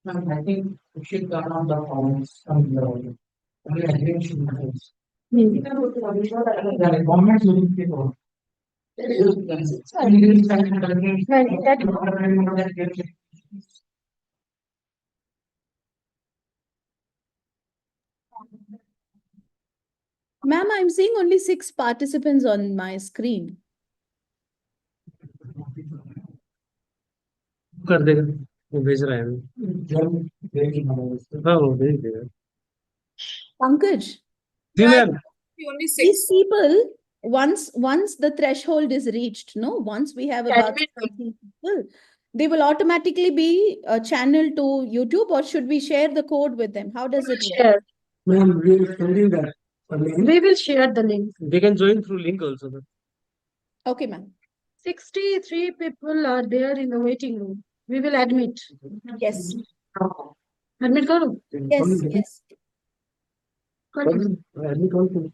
And I think we should turn on the phones and the only attention matters. The government should be on. Ma'am, I'm seeing only 6 participants on my screen. कर देगा वो भेज रहा है हाँ वो भेज देगा Pankaj, ji ma'am Only 6. these people, once the threshold is reached, no, once we have about 17 people, they will automatically be channeled to YouTube, or should we share the code with them? How does it work? Share. Ma'am we will sending that We will share the link. they can join through link also ma'am. Okay, ma'am. 63 people are there in the waiting room. We will admit. Yes. Admit karo. Yes, yes. Admit also.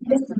Yes.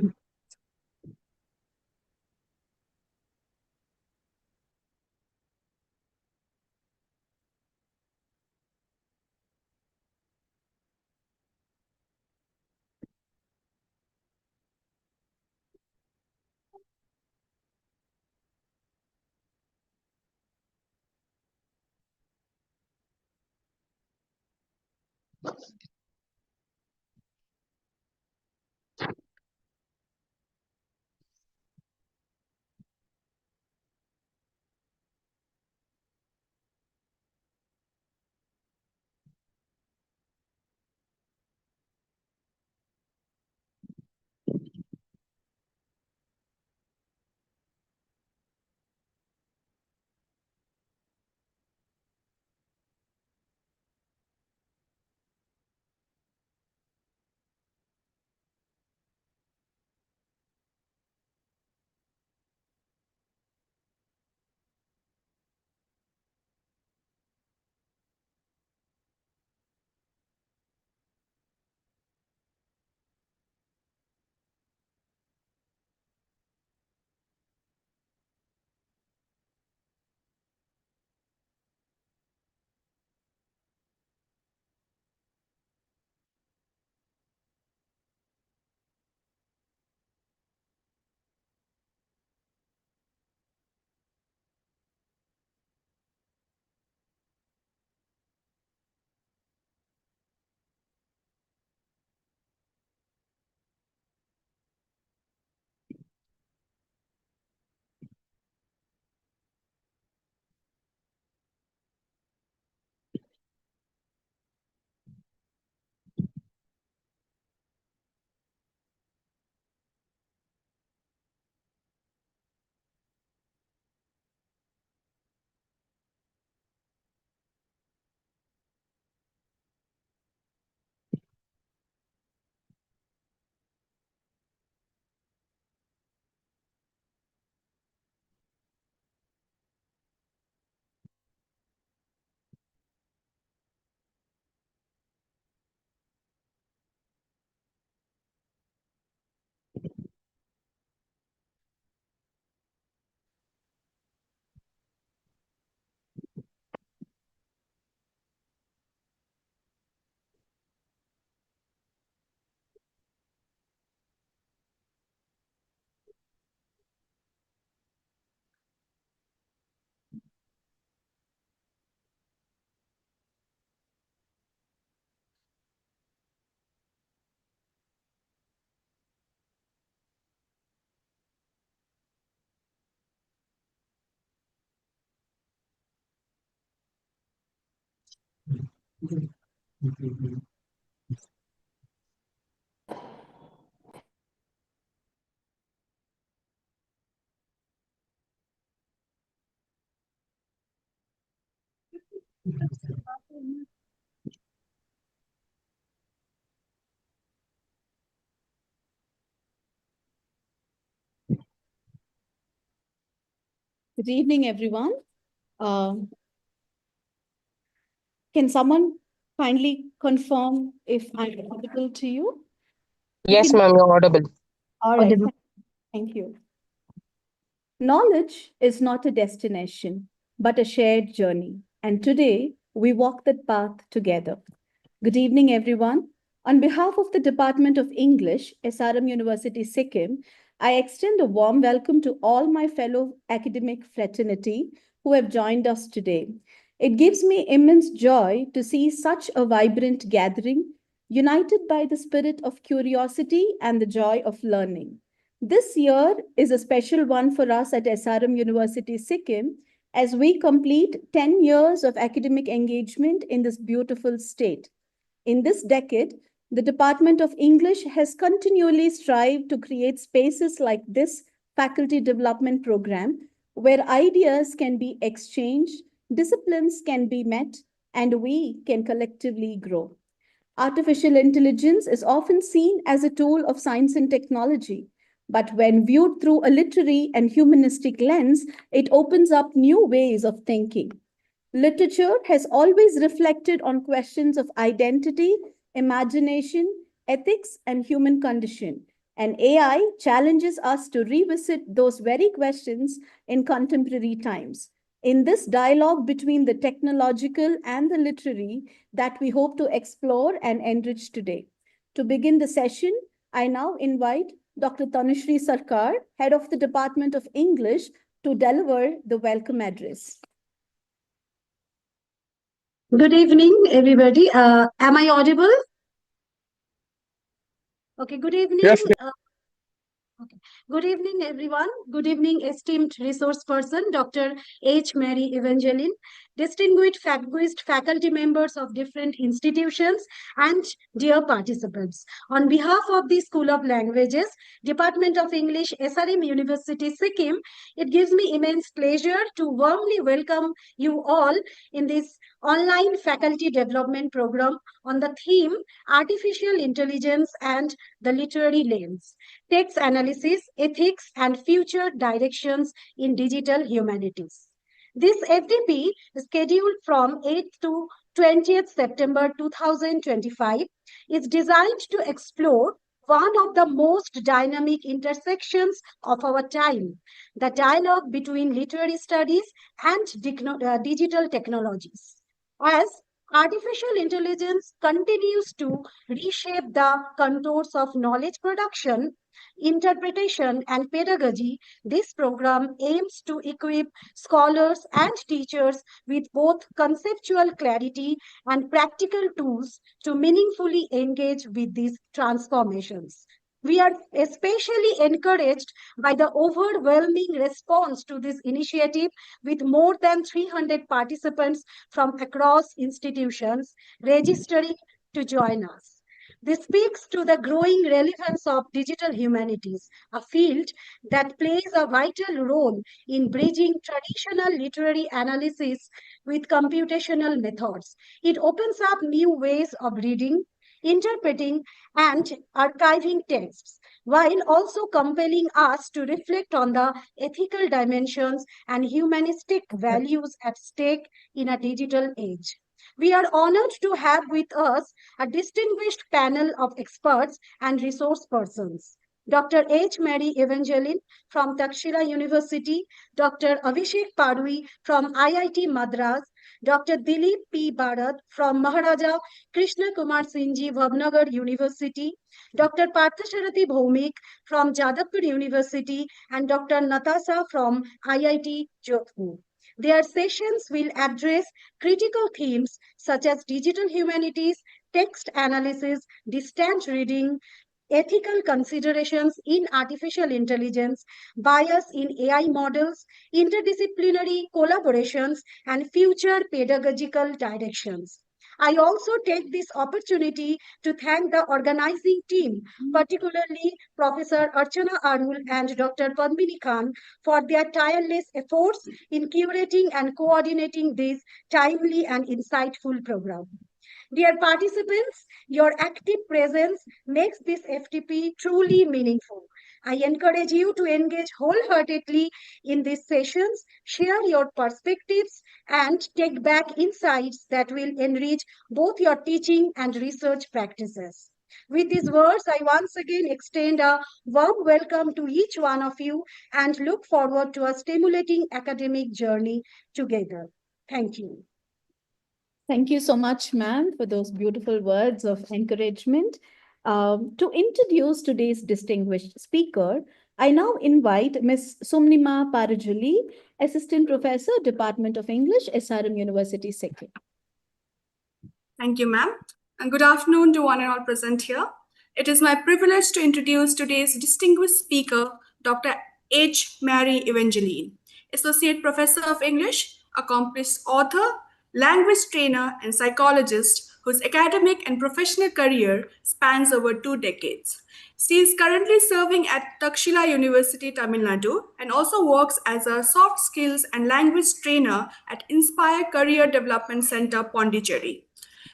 Good evening, everyone. Can someone kindly confirm if I'm audible to you? You Yes, can. ma'am, you're audible. All right. Thank you. Knowledge is not a destination, but a shared journey. And today we walk that path together. Good evening, everyone. On behalf of the Department of English, SRM University, Sikkim, I extend a warm welcome to all my fellow academic fraternity who have joined us today. It gives me immense joy to see such a vibrant gathering, united by the spirit of curiosity and the joy of learning. This year is a special one for us at SRM University, Sikkim, as we complete 10 years of academic engagement in this beautiful state. In this decade, the Department of English has continually strived to create spaces like this faculty development program where ideas can be exchanged, disciplines can be met, and we can collectively grow. Artificial intelligence is often seen as a tool of science and technology, but when viewed through a literary and humanistic lens, it opens up new ways of thinking. Literature has always reflected on questions of identity, imagination, ethics, and human condition. And AI challenges us to revisit those very questions in contemporary times. In this dialogue between the technological and the literary that we hope to explore and enrich today. To begin the session, I now invite Dr. Tanushree Sarkar, Head of the Department of English, to deliver the welcome address. Good evening, everybody. Am I audible? Okay, good evening. Yes, Okay. Good evening, everyone. Good evening, esteemed resource person, Dr. H. Mary Evangeline, distinguished faculty members of different institutions, and dear participants. On behalf of the School of Languages, Department of English, SRM University, Sikkim, it gives me immense pleasure to warmly welcome you all in this online faculty development program on the theme Artificial Intelligence and the Literary Lens, Text Analysis, Ethics, and Future Directions in Digital Humanities. This FDP is scheduled from 8th to 20th September 2025 is designed to explore one of the most dynamic intersections of our time, the dialogue between literary studies and digital technologies. As artificial intelligence continues to reshape the contours of knowledge production, interpretation, and pedagogy, this program aims to equip scholars and teachers with both conceptual clarity and practical tools to meaningfully engage with these transformations. We are especially encouraged by the overwhelming response to this initiative, with more than 300 participants from across institutions registering to join us. This speaks to the growing relevance of digital humanities, a field that plays a vital role in bridging traditional literary analysis with computational methods. It opens up new ways of reading, interpreting, and archiving texts, while also compelling us to reflect on the ethical dimensions and humanistic values at stake in a digital age. We are honored to have with us a distinguished panel of experts and resource persons. Dr. H. Mary Evangeline from Takshila University, Dr. Abhishek Padwi from IIT Madras, Dr. Dilip P. Bharat from Maharaja Krishna Kumar Singhji Bhavnagar University, Dr. Parthasarathi Bhaumik from Jadavpur University, and Dr. Natasha from IIT Jodhpur. Their sessions will address critical themes such as digital humanities, text analysis, distant reading, ethical considerations in artificial intelligence, bias in AI models, interdisciplinary collaborations, and future pedagogical directions. I also take this opportunity to thank the organizing team, particularly Professor Archana Arul and Dr. Padmini Khan, for their tireless efforts in curating and coordinating this timely and insightful program. Dear participants, your active presence makes this FTP truly meaningful. I encourage you to engage wholeheartedly in these sessions, share your perspectives, and take back insights that will enrich both your teaching and research practices. With these words, I once again extend a warm welcome to each one of you and look forward to a stimulating academic journey together. Thank you. Thank you so much, ma'am, for those beautiful words of encouragement. To introduce today's distinguished speaker, I now invite Ms. Sumnima Parajuli, Assistant Professor, Department of English, SRM University, Sikkim. Thank you, ma'am. And good afternoon to one and all present here. It is my privilege to introduce today's distinguished speaker, Dr. H. Mary Evangeline, Associate Professor of English, accomplished author, language trainer, and psychologist whose academic and professional career spans over 2 decades. She is currently serving at Takshila University, Tamil Nadu, and also works as a soft skills and language trainer at Inspire Career Development Center, Pondicherry.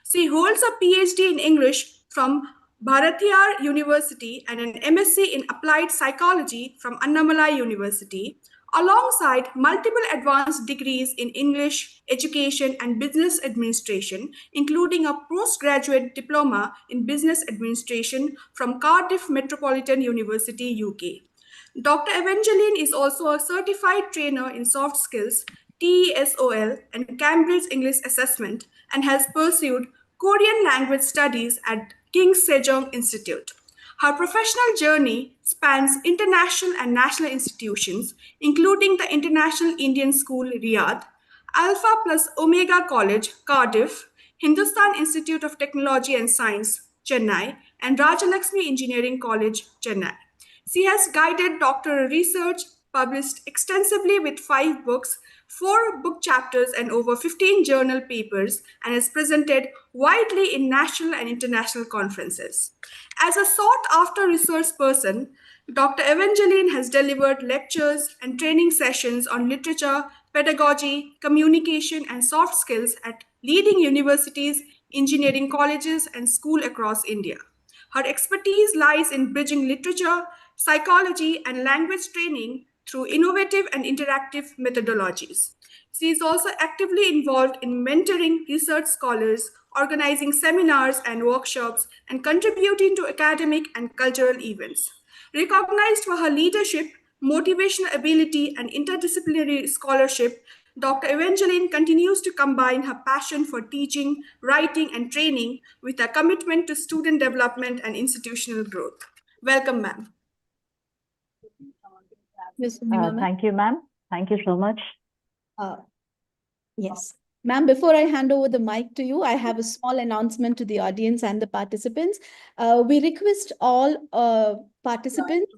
She holds a PhD in English from Bharatiyar University and an MSc in Applied Psychology from Annamalai University, alongside multiple advanced degrees in English, education, and business administration, including a postgraduate diploma in business administration from Cardiff Metropolitan University, UK. Dr. Evangeline is also a certified trainer in soft skills, TESOL, and Cambridge English Assessment, and has pursued Korean language studies at King Sejong Institute. Her professional journey spans international and national institutions, including the International Indian School, Riyadh, Alpha plus Omega College, Cardiff, Hindustan Institute of Technology and Science, Chennai, and Rajalakshmi Engineering College, Chennai. She has guided doctoral research, published extensively with 5 books, 4 book chapters, and over 15 journal papers, and has presented widely in national and international conferences. As a sought-after resource person, Dr. Evangeline has delivered lectures and training sessions on literature, pedagogy, communication, and soft skills at leading universities, engineering colleges, and schools across India. Her expertise lies in bridging literature, psychology, and language training through innovative and interactive methodologies. She is also actively involved in mentoring research scholars, organizing seminars and workshops, and contributing to academic and cultural events. Recognized for her leadership, motivational ability, and interdisciplinary scholarship, Dr. Evangeline continues to combine her passion for teaching, writing, and training with a commitment to student development and institutional growth. Welcome, ma'am. Ms. Sumnima, ma'am. Thank you, ma'am. Thank you so much. Yes. Ma'am, before I hand over the mic to you, I have a small announcement to the audience and the participants. We request all participants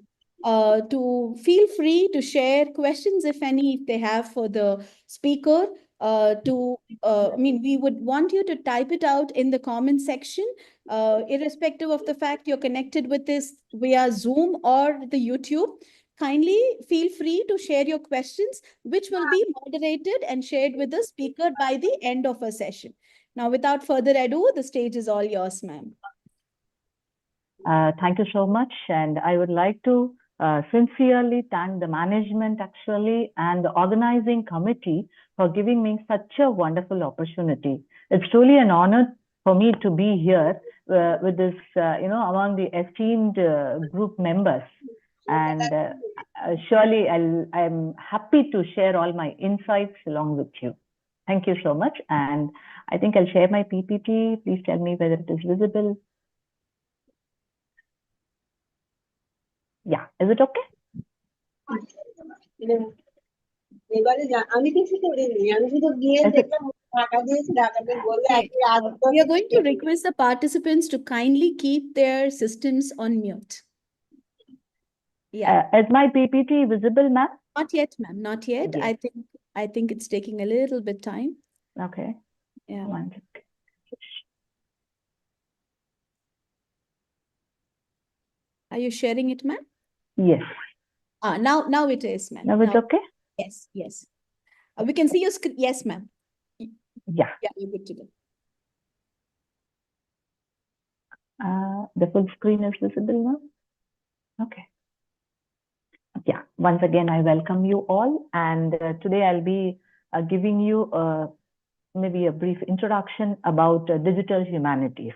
to feel free to share questions, if any, if they have for the speaker. We would want you to type it out in the comment section, irrespective of the fact you're connected with this via Zoom or the YouTube. Kindly feel free to share your questions, which will be moderated and shared with the speaker by the end of our session. Now, without further ado, the stage is all yours, ma'am. Thank you so much. And I would like to sincerely thank the management actually and the organizing committee for giving me such a wonderful opportunity. It's truly an honor for me to be here with this, among the esteemed group members. And surely I'm happy to share all my insights along with you. Thank you so much. And I think I'll share my PPT. Please tell me whether it is visible. Yeah, is it okay? We are going to request the participants to kindly keep their systems on mute. Yeah. Is my PPT visible, ma'am? Not yet, ma'am. Not yet. Yes. I think it's taking a little bit time. Okay. Yeah. Are you sharing it, ma'am? Yes. Now it is, ma'am. Now it's okay? Yes, yes. We can see your screen. Yes, ma'am. Yeah. Yeah, you're good to go. The full screen is visible now? Okay. Yeah, once again, I welcome you all. And today I'll be giving you maybe a brief introduction about digital humanities.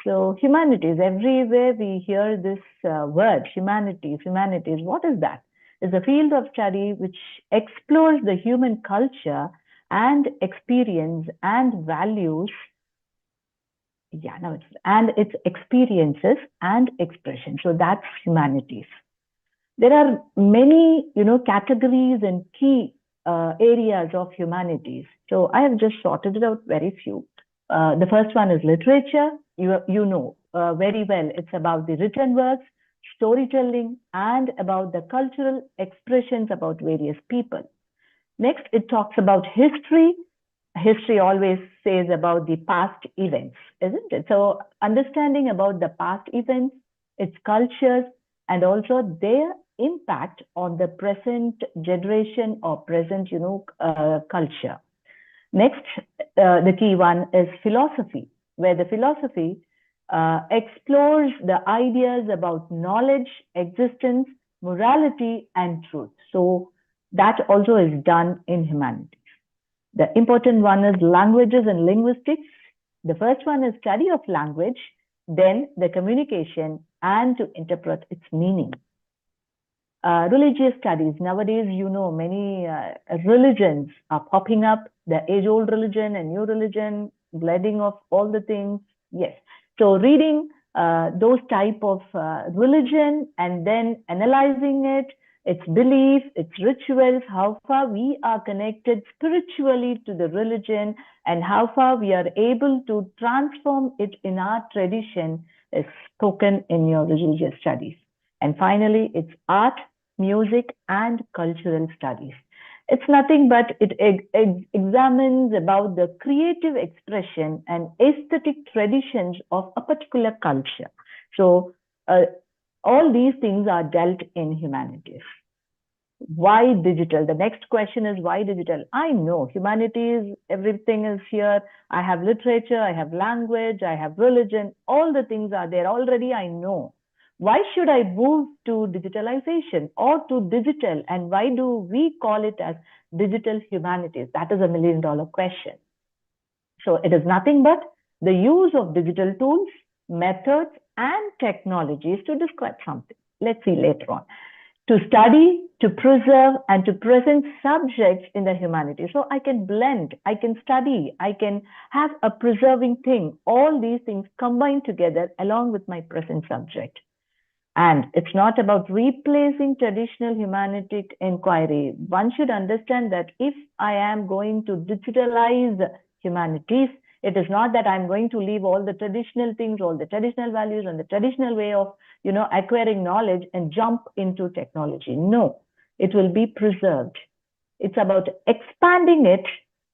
So humanities, everywhere we hear this word, humanities, what is that? It's a field of study which explores the human culture and experience and values. Yeah, no, and its experiences and expression. So that's humanities. There are many, categories and key areas of humanities. So I have just sorted it out very few. The first one is literature. You know very well, it's about the written works, storytelling, and about the cultural expressions about various people. Next, it talks about history. History always says about the past events, isn't it? So understanding about the past events, its cultures, and also their impact on the present generation or present, culture. Next, the key one is philosophy, where the philosophy explores the ideas about knowledge, existence, morality, and truth. So that also is done in humanities. The important one is languages and linguistics. The first one is study of language, then the communication and to interpret its meaning. Religious studies. Nowadays, many religions are popping up, the age-old religion and new religion, blending of all the things. Yes. So reading those type of religion and then analyzing it, its belief, its rituals, how far we are connected spiritually to the religion and how far we are able to transform it in our tradition is spoken in your religious studies. And finally, it's art, music, and cultural studies. It's nothing but it examines about the creative expression and aesthetic traditions of a particular culture. So all these things are dealt in humanities. Why digital? The next question is why digital? I know humanities, everything is here. I have literature, I have language, I have religion, all the things are there already, I know. Why should I move to digitalization or to digital? And why do we call it as digital humanities? That is $1 million question. So it is nothing but the use of digital tools, methods, and technologies to describe something. Let's see later on. To study, to preserve, and to present subjects in the humanities. So I can blend, I can study, I can have a preserving thing. All these things combined together along with my present subject. And it's not about replacing traditional humanitic inquiry. One should understand that if I am going to digitalize humanities, it is not that I'm going to leave all the traditional things, all the traditional values and the traditional way of, acquiring knowledge and jump into technology. No, it will be preserved. It's about expanding it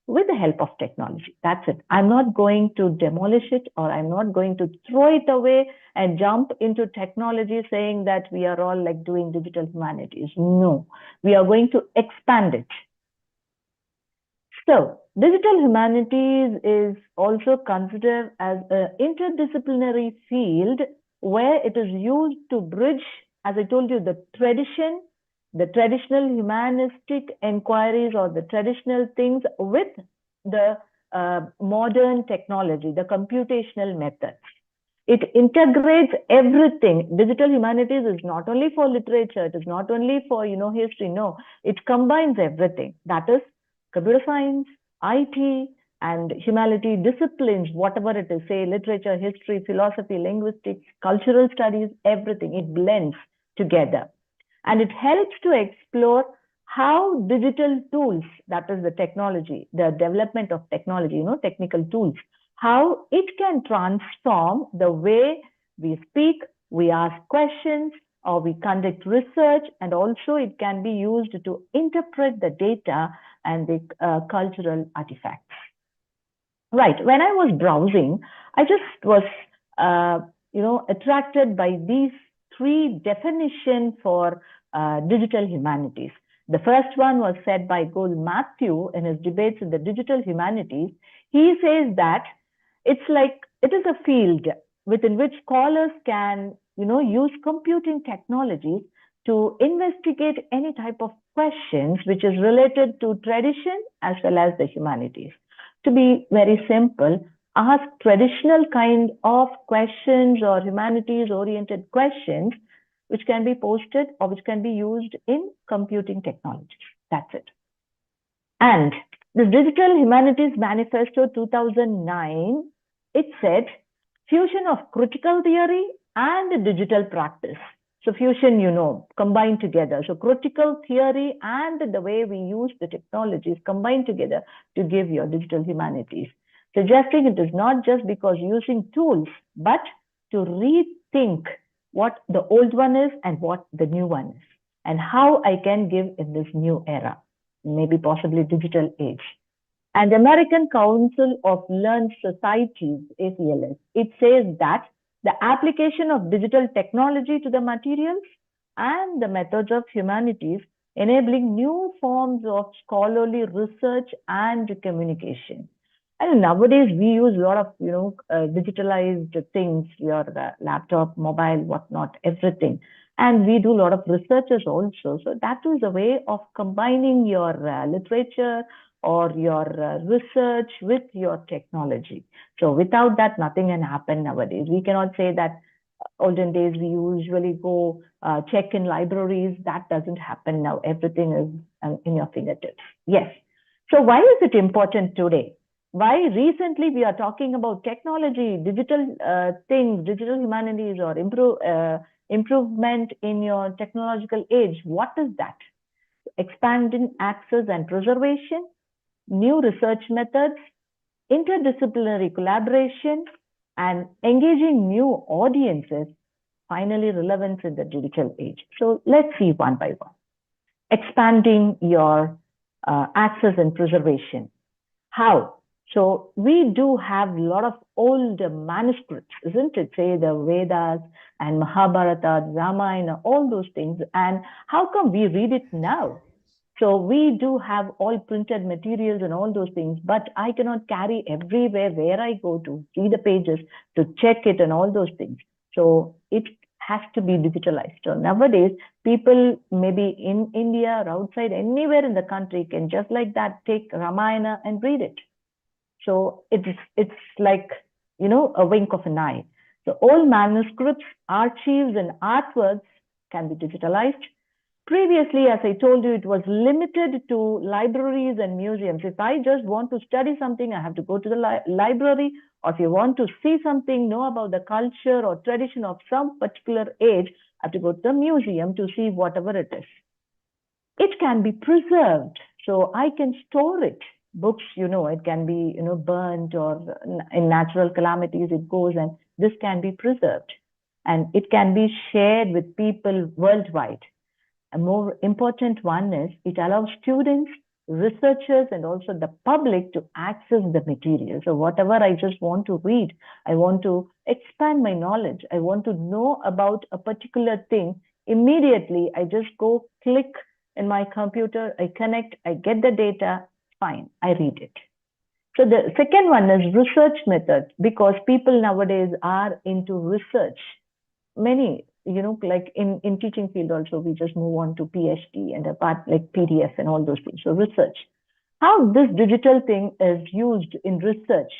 with the help of technology. That's it. I'm not going to demolish it or I'm not going to throw it away and jump into technology saying that we are all like doing digital humanities. No, we are going to expand it. So digital humanities is also considered as an interdisciplinary field where it is used to bridge, as I told you, the tradition, the traditional humanistic inquiries or the traditional things with the modern technology, the computational methods. It integrates everything. Digital humanities is not only for literature, it is not only for, history. No, it combines everything. That is computer science, IT, and humanity disciplines, whatever it is, say literature, history, philosophy, linguistics, cultural studies, everything. It blends together. And it helps to explore how digital tools, that is the technology, the development of technology, technical tools, how it can transform the way we speak, we ask questions, or we conduct research, and also it can be used to interpret the data and the cultural artifacts. Right, when I was browsing, I just was attracted by these three definitions for digital humanities. The first one was said by Gould Matthew in his debates in the digital humanities. He says that it is a field within which scholars can, use computing technologies to investigate any type of questions which is related to tradition as well as the humanities. To be very simple, ask traditional kind of questions or humanities-oriented questions which can be posted or which can be used in computing technology. That's it. And the Digital Humanities Manifesto 2009, it said fusion of critical theory and digital practice. So fusion, combined together. So critical theory and the way we use the technologies combined together to give your digital humanities. Suggesting it is not just because using tools, but to rethink what the old one is and what the new one is, and how I can give in this new era, maybe possibly digital age. And the American Council of Learned Societies, ACLS, it says that the application of digital technology to the materials and the methods of humanities, enabling new forms of scholarly research and communication. And nowadays we use a lot of, digitalized things, your laptop, mobile, whatnot, everything. And we do a lot of researches also. So that is a way of combining your literature or your research with your technology. So without that, nothing can happen nowadays. We cannot say that olden days we usually go check in libraries. That doesn't happen now. Everything is in your fingertips. Yes. So why is it important today? Why recently we are talking about technology, digital things, digital humanities, or improvement in your technological age? What is that? Expanding access and preservation, new research methods, interdisciplinary collaboration, and engaging new audiences, finally relevance in the digital age. So let's see one by one. Expanding your access and preservation. How? So we do have a lot of old manuscripts, isn't it? Say the Vedas and Mahabharata, Ramayana, all those things. And how come we read it now? So we do have all printed materials and all those things, but I cannot carry everywhere where I go to see the pages, to check it and all those things. So it has to be digitalized. So nowadays, people maybe in India or outside, anywhere in the country can just like that take Ramayana and read it. So it's like, a wink of an eye. So all manuscripts, archives, and artworks can be digitalized. Previously, as I told you, it was limited to libraries and museums. If I just want to study something, I have to go to the library, or if you want to see something, know about the culture or tradition of some particular age, I have to go to the museum to see whatever it is. It can be preserved, so I can store it. Books, it can be, burnt, or in natural calamities it goes, and this can be preserved. And it can be shared with people worldwide. A more important one is it allows students, researchers, and also the public to access the material. So whatever I just want to read, I want to expand my knowledge, I want to know about a particular thing, immediately I just go click in my computer, I connect, I get the data, fine, I read it. So the second one is research methods, because people nowadays are into research. Many, like in teaching field also, we just move on to PhD and a part like PDF and all those things. So research. How this digital thing is used in research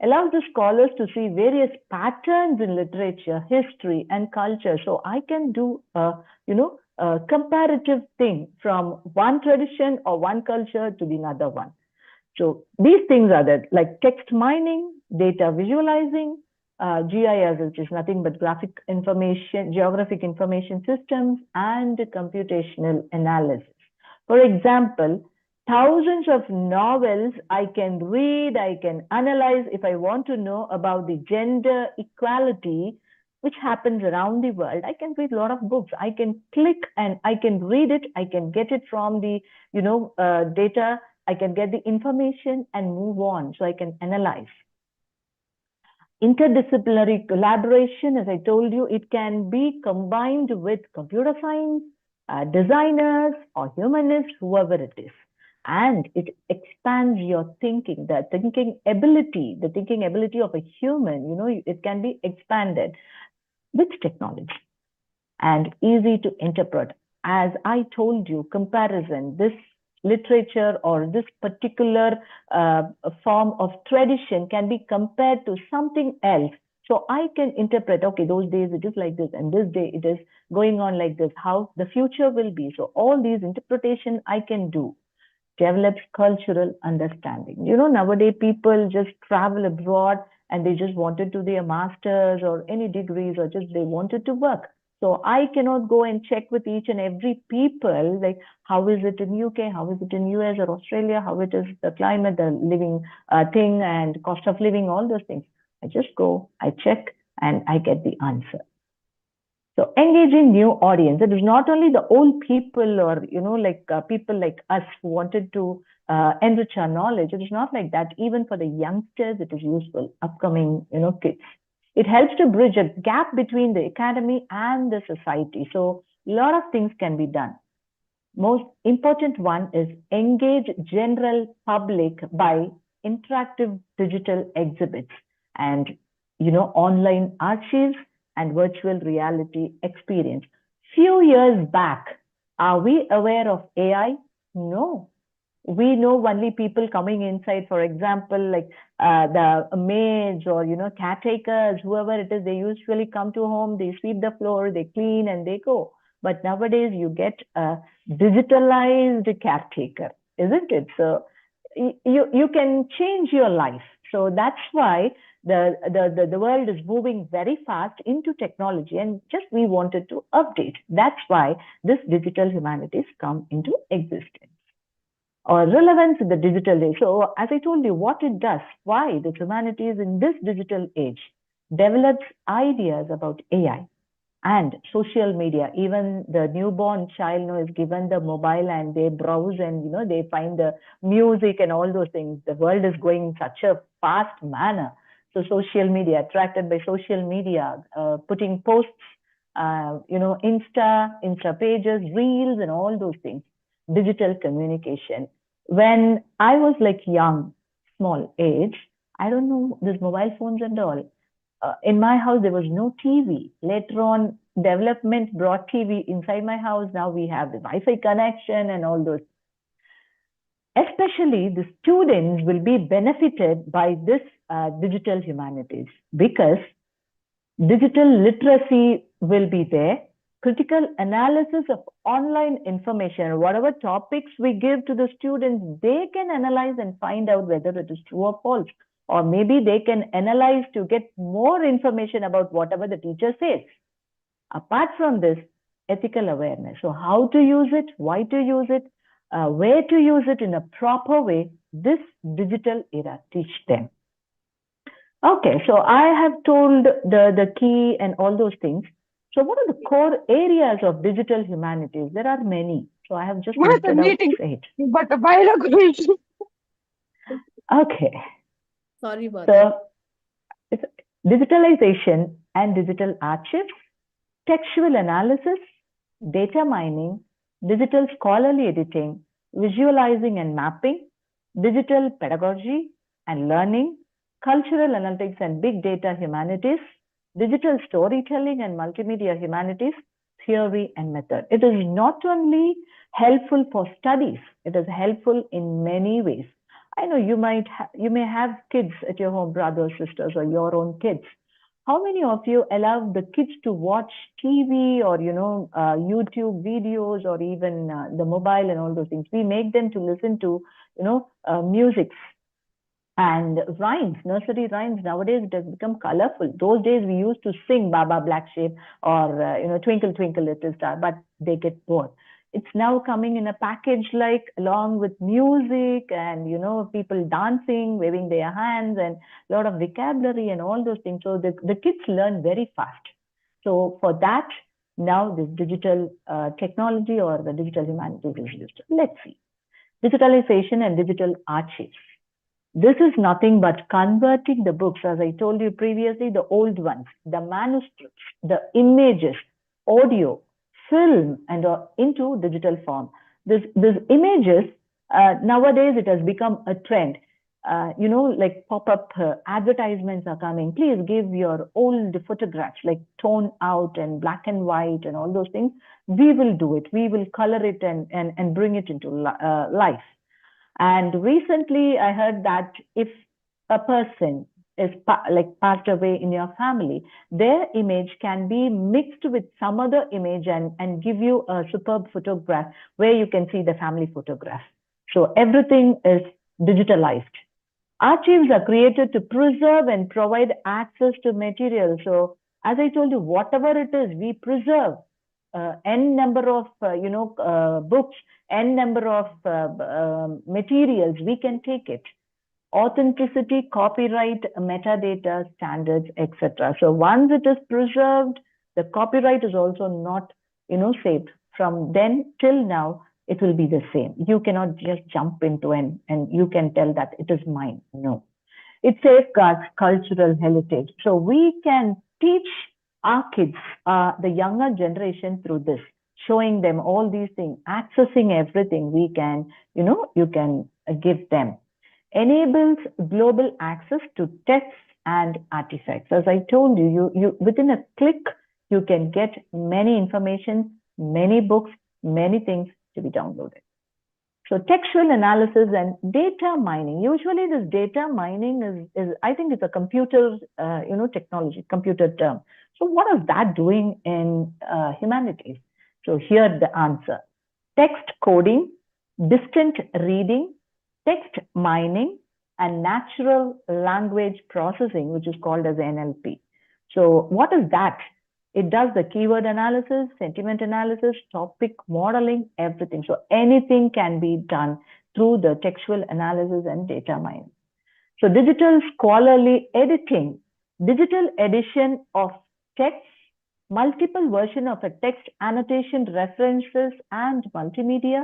allows the scholars to see various patterns in literature, history, and culture. So I can do a comparative thing from one tradition or one culture to the another one. So these things are there, like text mining, data visualizing, GIS, which is nothing but geographic information systems, and computational analysis. For example, thousands of novels I can read, I can analyze if I want to know about the gender equality, which happens around the world. I can read a lot of books. I can click and I can read it. I can get it from the, data. I can get the information and move on. So I can analyze. interdisciplinary collaboration, as I told you, it can be combined with computer science, designers, or humanists, whoever it is. And it expands your thinking, the thinking ability of a human, it can be expanded with technology and easy to interpret. As I told you, comparison, this literature or this particular form of tradition can be compared to something else. So I can interpret, okay, those days it is like this, and this day it is going on like this, how the future will be. So all these interpretation I can do. Develops cultural understanding. Nowadays people just travel abroad and they just wanted to do their masters or any degrees, or just they wanted to work. So I cannot go and check with each and every people, like how is it in UK, how is it in US or Australia, how it is the climate, the living thing and cost of living, all those things. I just go, I check, and I get the answer. So engaging new audience. It is not only the old people or, people like us who wanted to enrich our knowledge. It is not like that. Even for the youngsters, it is useful, upcoming, kids. It helps to bridge a gap between the academy and the society. So a lot of things can be done. Most important one is engage general public by interactive digital exhibits and, online archives and virtual reality experience. Few years back, are we aware of AI? No. We know only people coming inside, for example, like the maids or, caretakers, whoever it is, they usually come to home, they sweep the floor, they clean and they go. But nowadays you get a digitalized caretaker, isn't it? So you can change your life. So that's why the world is moving very fast into technology, and just we wanted to update. That's why this digital humanities come into existence, or relevance in the digital age. So as I told you, what it does, why the humanities in this digital age develops ideas about AI and social media. Even the newborn child is given the mobile and they browse and they find the music and all those things. The world is going in such a fast manner. So social media, attracted by social media, putting posts, Insta pages, reels and all those things. Digital communication. When I was like young, small age, I don't know this mobile phones and all. In my house, there was no TV. Later on, development brought TV inside my house. Now we have the Wi-Fi connection and all those. Especially the students will be benefited by this digital humanities, because digital literacy will be there. Critical analysis of online information, whatever topics we give to the students, they can analyze and find out whether it is true or false. Or maybe they can analyze to get more information about whatever the teacher says. Apart from this, ethical awareness. So how to use it, why to use it, where to use it in a proper way, this digital era teach them. Okay, so I have told the key and all those things. So what are the core areas of digital humanities? There are many. So I have just listed out 8. But a while ago. Okay. Sorry about that. So it's digitalization and digital archives, textual analysis, data mining, digital scholarly editing, visualizing and mapping, digital pedagogy and learning, cultural analytics and big data humanities, digital storytelling and multimedia humanities, theory and method. It is not only helpful for studies, it is helpful in many ways. I know you may have kids at your home, brothers, sisters, or your own kids. How many of you allow the kids to watch TV or, YouTube videos or even the mobile and all those things? We make them to listen to, music and rhymes, nursery rhymes. Nowadays, it has become colorful. Those days, we used to sing Baba Black Sheep or, Twinkle, Twinkle, Little Star, but they get bored. It's now coming in a package like along with music and, people dancing, waving their hands and a lot of vocabulary and all those things. So the kids learn very fast. So for that, now this digital technology or the digital humanities is used. Let's see. Digitalization and digital archives. This is nothing but converting the books, as I told you previously, the old ones, the manuscripts, the images, audio, film, and into digital form. These images, nowadays it has become a trend. Like pop-up advertisements are coming. Please give your old photographs, like tone out and black and white and all those things. We will do it. We will color it and bring it into life. And recently I heard that if a person is passed away in your family, their image can be mixed with some other image and give you a superb photograph where you can see the family photograph. So everything is digitalized. Archives are created to preserve and provide access to material. So as I told you, whatever it is, we preserve n number of books, n number of materials. We can take it. Authenticity, copyright, metadata, standards, etc. So once it is preserved, the copyright is also not saved. From then till now, it will be the same. You cannot just jump into and you can tell that it is mine. No. It safeguards cultural heritage. So we can teach our kids, the younger generation, through this, showing them all these things, accessing everything we can, you can give them. Enables global access to texts and artifacts. As I told you, you within a click, you can get many information, many books, many things to be downloaded. So textual analysis and data mining. Usually this data mining is I think it's a computer, technology, computer term. So what is that doing in humanities? So here the answer. Text coding, distant reading, text mining, and natural language processing, which is called as NLP. So what is that? It does the keyword analysis, sentiment analysis, topic modeling, everything. So anything can be done through the textual analysis and data mining. So digital scholarly editing, digital edition of text, multiple version of a text, annotation, references, and multimedia,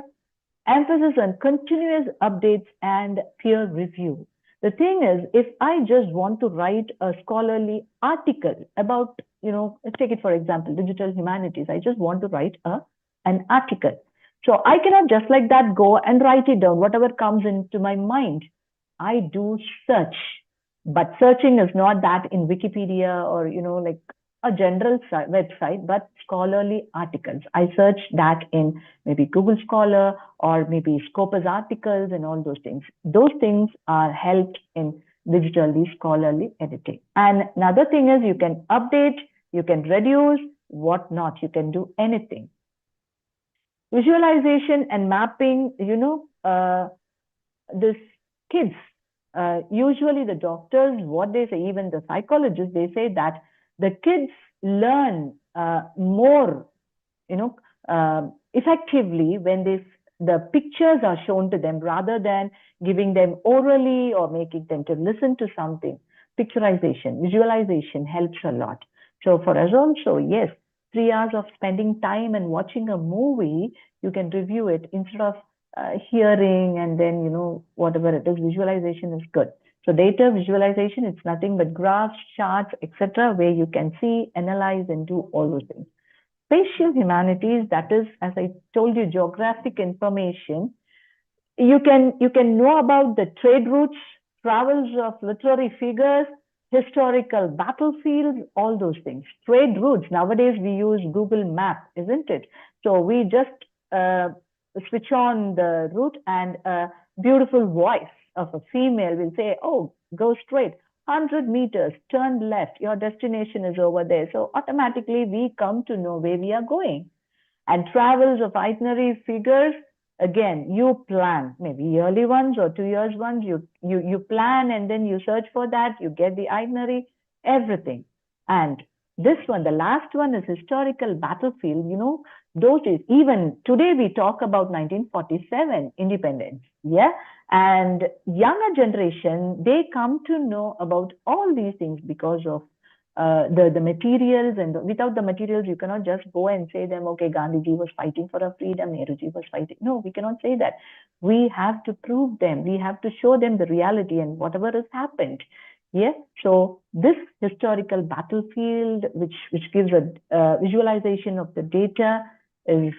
emphasis on continuous updates and peer review. The thing is, if I just want to write a scholarly article about, let's take it for example, digital humanities. I just want to write an article. So I cannot just like that go and write it down, whatever comes into my mind. I do search, but searching is not that in Wikipedia or, like a general website, but scholarly articles. I search that in maybe Google Scholar or maybe Scopus articles and all those things. Those things are helped in digitally scholarly editing. And another thing is you can update, you can reduce, whatnot, you can do anything. Visualization and mapping, this kids, usually the doctors, what they say, even the psychologists, they say that the kids learn more, effectively when the pictures are shown to them rather than giving them orally or making them to listen to something. Picturization, visualization helps a lot. So for us also, yes, 3 hours of spending time and watching a movie, you can review it instead of hearing and then, whatever it is, visualization is good. So data visualization, it's nothing but graphs, charts, etc., where you can see, analyze, and do all those things. Spatial humanities, that is, as I told you, geographic information. You can know about the trade routes, travels of literary figures, historical battlefields, all those things. Trade routes, nowadays we use Google Map, isn't it? So we just switch on the route and a beautiful voice of a female will say, oh, go straight, 100 meters, turn left, your destination is over there. So automatically we come to know where we are going. And travels of itinerary figures, again, you plan, maybe yearly ones or 2 years ones, you plan and then you search for that, you get the itinerary, everything. And this one, the last one is historical battlefield, those days, even today we talk about 1947 independence, yeah? And younger generation, they come to know about all these things because of the materials, and without the materials, you cannot just go and say them, okay, Gandhiji was fighting for our freedom, Nehruji was fighting. No, we cannot say that. We have to prove them. We have to show them the reality and whatever has happened. Yeah. So this historical battlefield, which gives a visualization of the data, is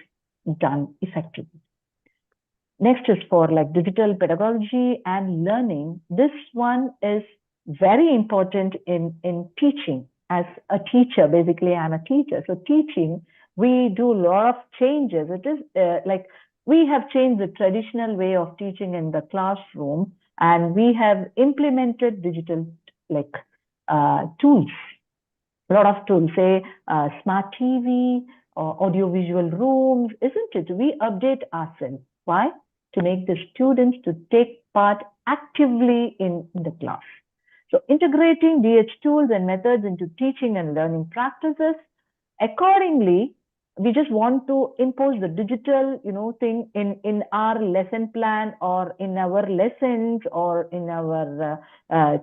done effectively. Next is for like digital pedagogy and learning. This one is very important in teaching. As a teacher, basically I'm a teacher. So teaching, we do a lot of changes. It is like we have changed the traditional way of teaching in the classroom, and we have implemented digital like tools, a lot of tools, say smart TV or audiovisual rooms, isn't it? We update ourselves. Why? To make the students to take part actively in the class. So integrating DH tools and methods into teaching and learning practices. Accordingly, we just want to impose the digital, thing in our lesson plan or in our lessons or in our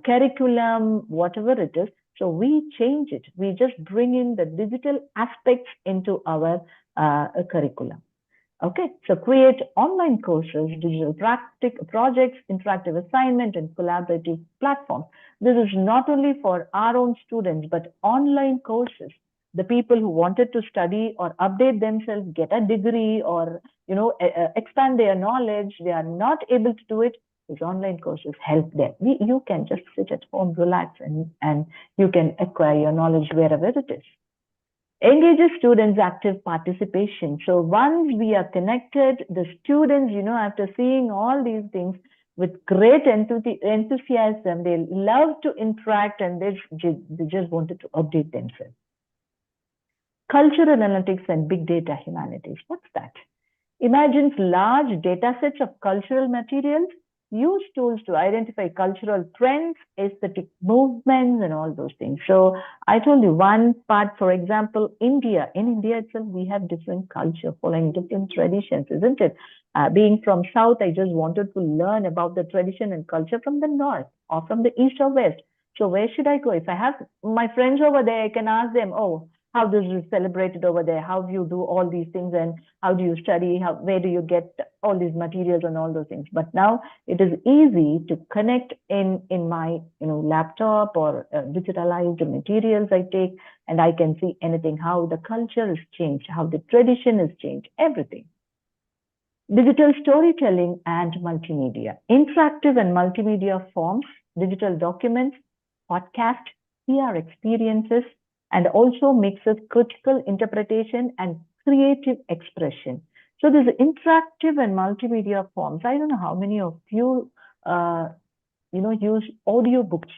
curriculum, whatever it is. So we change it. We just bring in the digital aspects into our curriculum. Okay, so create online courses, digital projects, interactive assignment, and collaborative platforms. This is not only for our own students, but online courses. The people who wanted to study or update themselves, get a degree, or expand their knowledge, they are not able to do it. These online courses help them. You can just sit at home, relax, and you can acquire your knowledge wherever it is. Engages students' active participation. So once we are connected, the students, after seeing all these things with great enthusiasm, they love to interact and they just wanted to update themselves. Cultural analytics and big data humanities. What's that? Imagines large data sets of cultural materials, use tools to identify cultural trends, aesthetic movements, and all those things. So I told you one part, for example, India. In India itself, we have different culture, following different traditions, isn't it? Being from South, I just wanted to learn about the tradition and culture from the North or from the East or West. So where should I go? If I have my friends over there, I can ask them, oh, how this is celebrated over there, how do you do all these things, and how do you study, where do you get all these materials and all those things. But now it is easy to connect in my laptop or digitalized materials I take, and I can see anything, how the culture has changed, how the tradition has changed, everything. Digital storytelling and multimedia. Interactive and multimedia forms, digital documents, podcast, PR experiences, and also mixes critical interpretation and creative expression. So there's interactive and multimedia forms. I don't know how many of you, use audiobooks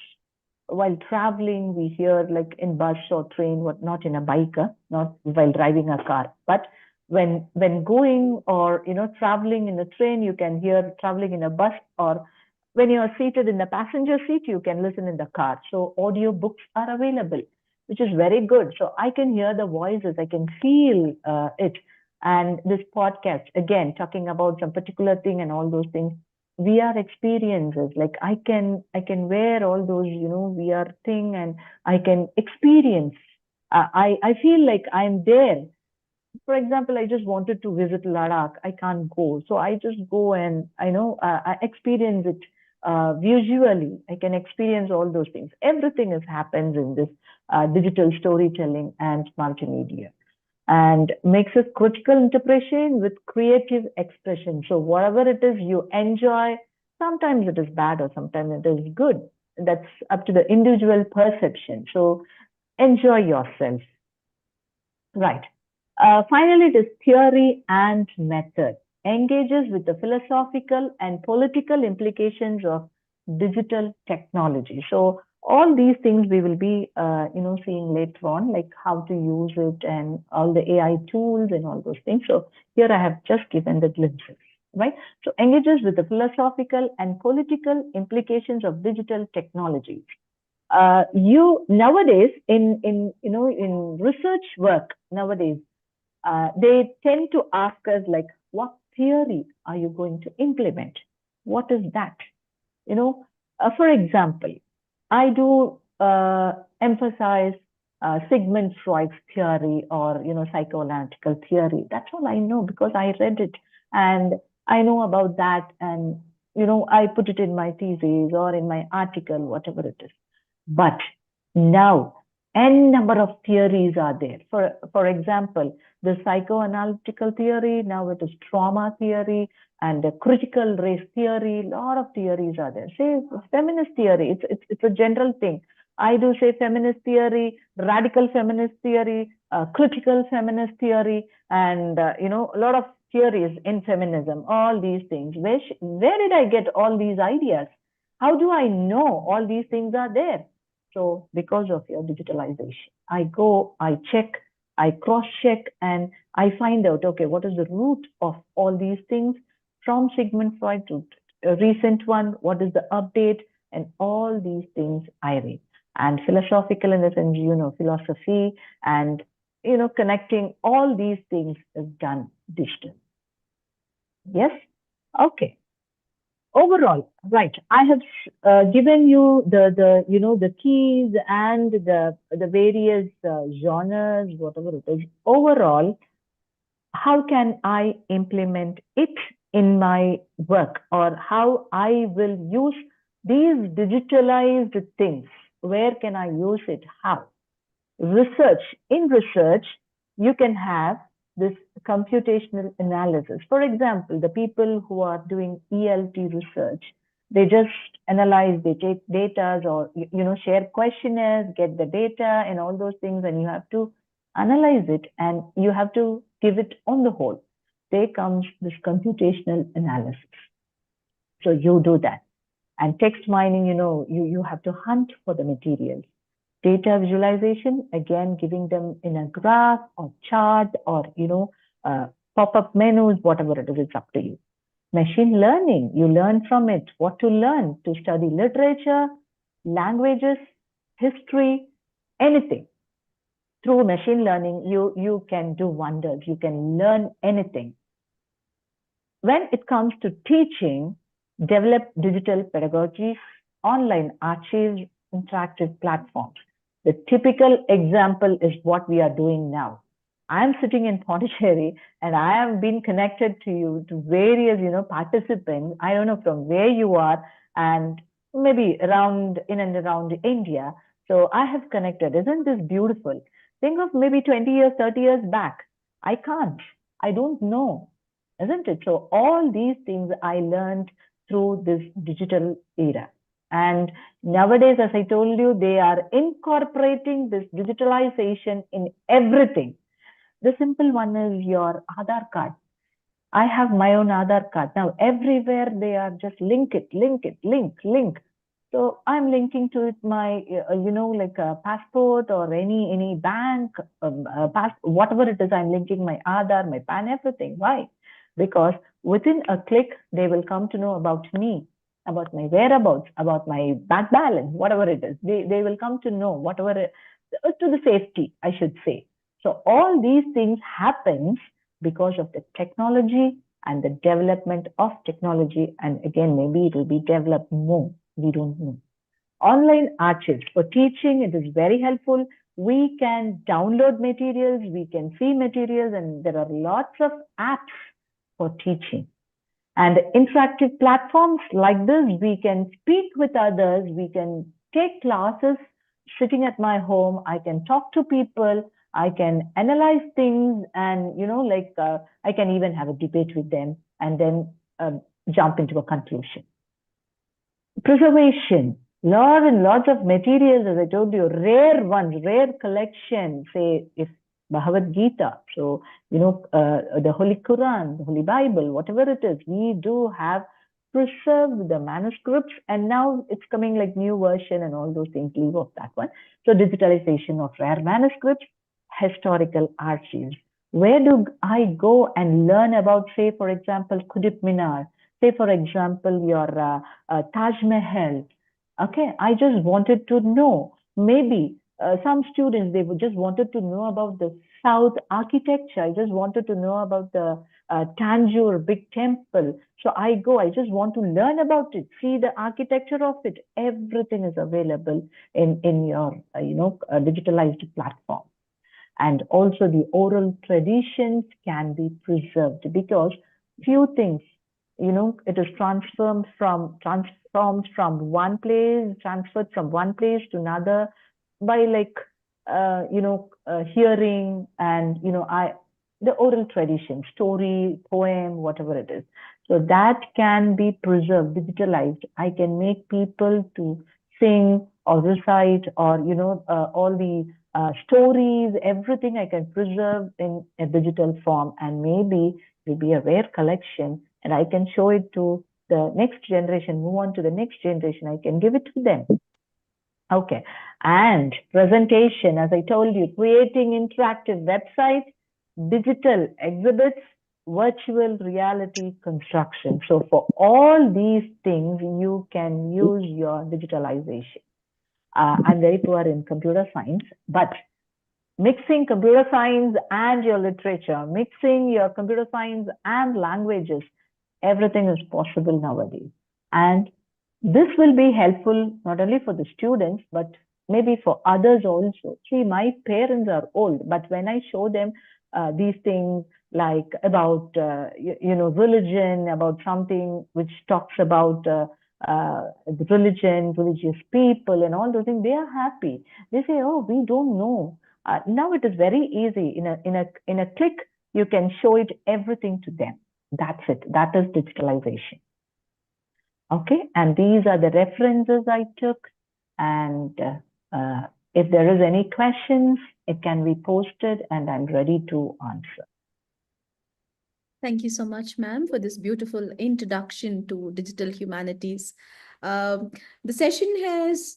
while traveling. We hear like in bus or train, not in a biker, not while driving a car, but when going or traveling in a train, you can hear, traveling in a bus, or when you are seated in the passenger seat, you can listen in the car. So audio books are available, which is very good. So I can hear the voices, I can feel it. And this podcast, again, talking about some particular thing and all those things, VR experiences, like I can wear all those, VR thing, and I can experience. I feel like I'm there. For example, I just wanted to visit Ladakh. I can't go. So I just go and I experience it visually. I can experience all those things. Everything happens in this digital storytelling and multimedia, and makes a critical interpretation with creative expression. So whatever it is you enjoy, sometimes it is bad or sometimes it is good. That's up to the individual perception. So enjoy yourself. Right. Finally, it is theory and method. Engages with the philosophical and political implications of digital technology. So all these things we will be, seeing later on, like how to use it and all the AI tools and all those things. So here I have just given the glimpses, right? So engages with the philosophical and political implications of digital technologies. You nowadays in research work nowadays, they tend to ask us like, what theory are you going to implement? What is that? For example, I do emphasize Sigmund Freud's theory or, psychoanalytical theory. That's all I know because I read it and I know about that. And, I put it in my thesis or in my article, whatever it is. But now, n number of theories are there. For example, the psychoanalytical theory, now it is trauma theory and the critical race theory. A lot of theories are there. Say feminist theory, it's a general thing. I do say feminist theory, radical feminist theory, critical feminist theory, and a lot of theories in feminism, all these things. Where did I get all these ideas? How do I know all these things are there? So because of your digitalization, I go, I check, I cross-check, and I find out, okay, what is the root of all these things from Sigmund Freud to a recent one, what is the update, and all these things I read. And philosophical in the sense, philosophy and, connecting all these things is done digital. Yes? Okay. Overall, right, I have given you the keys and the various genres, whatever it is. Overall, how can I implement it in my work, or how I will use these digitalized things? Where can I use it? How? In research, you can have this computational analysis. For example, the people who are doing ELT research, they just analyze, they take data or, share questionnaires, get the data and all those things, and you have to analyze it and you have to give it on the whole. There comes this computational analysis. So you do that. And text mining, you have to hunt for the materials. Data visualization, again, giving them in a graph or chart or, pop-up menus, whatever it is, it's up to you. Machine learning, you learn from it, what to learn, to study literature, languages, history, anything. Through machine learning, you can do wonders. You can learn anything. When it comes to teaching, develop digital pedagogies, online archives, interactive platforms. The typical example is what we are doing now. I'm sitting in Pondicherry and I have been connected to you, to various, participants. I don't know from where you are and maybe in and around India. So I have connected. Isn't this beautiful? Think of maybe 20 years, 30 years back. I can't. I don't know. Isn't it? So all these things I learned through this digital era. And nowadays, as I told you, they are incorporating this digitalization in everything. The simple one is your Aadhaar card. I have my own Aadhaar card. Now, everywhere they are just link. So I'm linking to it my, like a passport or any bank, whatever it is, I'm linking my Aadhaar, my PAN, everything. Why? Because within a click, they will come to know about me, about my whereabouts, about my bank balance, whatever it is. They will come to know whatever, to the safety, I should say. So all these things happens because of the technology and the development of technology. And again, maybe it will be developed more. We don't know. Online archives for teaching, it is very helpful. We can download materials, we can see materials, and there are lots of apps for teaching. And interactive platforms like this, we can speak with others, we can take classes sitting at my home, I can talk to people, I can analyze things, and I can even have a debate with them and then jump into a conclusion. Preservation, lots and lots of materials, as I told you, rare ones, rare collection, say if Bhagavad Gita, so the Holy Quran, the Holy Bible, whatever it is, we do have preserved the manuscripts, and now it's coming like new version and all those things, leave off that one. So digitalization of rare manuscripts, historical archives. Where do I go and learn about, say, for example, Qutb Minar, say, for example, your Taj Mahal. Okay, I just wanted to know, maybe some students, they just wanted to know about the South architecture. I just wanted to know about the Tanjore big temple. So I just want to learn about it, see the architecture of it. Everything is available in your, digitalized platform. And also the oral traditions can be preserved because few things, it is transferred from one place to another by hearing and, the oral tradition, story, poem, whatever it is. So that can be preserved, digitalized. I can make people to sing or recite or, all the stories, everything I can preserve in a digital form, and maybe it will be a rare collection and I can show it to the next generation, move on to the next generation. I can give it to them. Okay. And presentation, as I told you, creating interactive websites, digital exhibits, virtual reality construction. So for all these things, you can use your digitalization. I'm very poor in computer science, but mixing computer science and your literature, mixing your computer science and languages, everything is possible nowadays. And this will be helpful not only for the students, but maybe for others also. See, my parents are old, but when I show them these things like about, religion, about something which talks about the religion, religious people and all those things, they are happy. They say, oh, we don't know. Now it is very easy. In a click, you can show it everything to them. That's it. That is digitalization. Okay, and these are the references I took. And if there is any questions, it can be posted and I'm ready to answer. Thank you so much, ma'am, for this beautiful introduction to digital humanities. The session has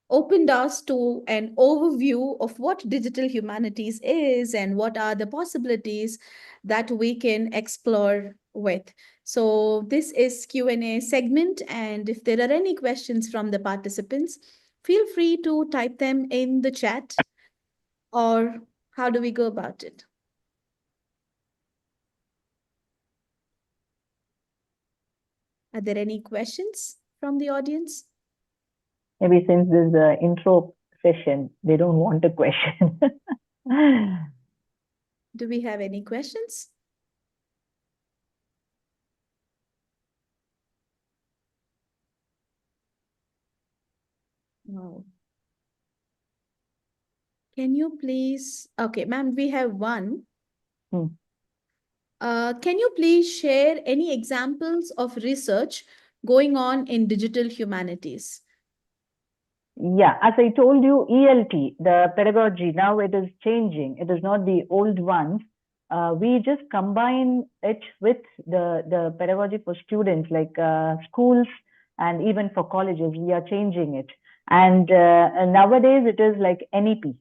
opened us to an overview of what digital humanities is and what are the possibilities that we can explore with. So this is Q&A segment, and if there are any questions from the participants, feel free to type them in the chat. Or how do we go about it? Are there any questions from the audience? Maybe since this is an intro session, they don't want a question. Do we have any questions? No. Can you please, okay, ma'am, we have one. Can you please share any examples of research going on in digital humanities? Yeah, as I told you, ELT, the pedagogy, now it is changing. It is not the old ones. We just combine it with the pedagogy for students, like schools and even for colleges. We are changing it. And nowadays it is like NEP,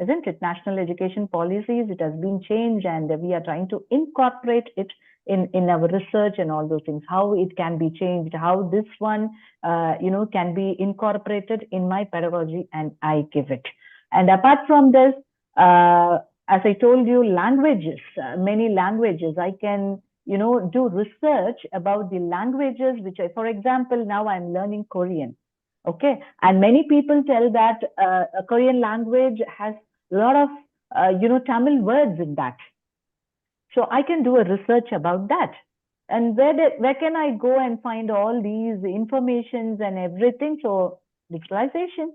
isn't it? National Education Policies. It has been changed and we are trying to incorporate it in our research and all those things, how it can be changed, how this one, can be incorporated in my pedagogy, and I give it. And apart from this, as I told you, languages, many languages, I can, do research about the languages, which I, for example, now I'm learning Korean. Okay. And many people tell that a Korean language has a lot of, Tamil words in that. So I can do a research about that. And where can I go and find all these informations and everything? So digitalization.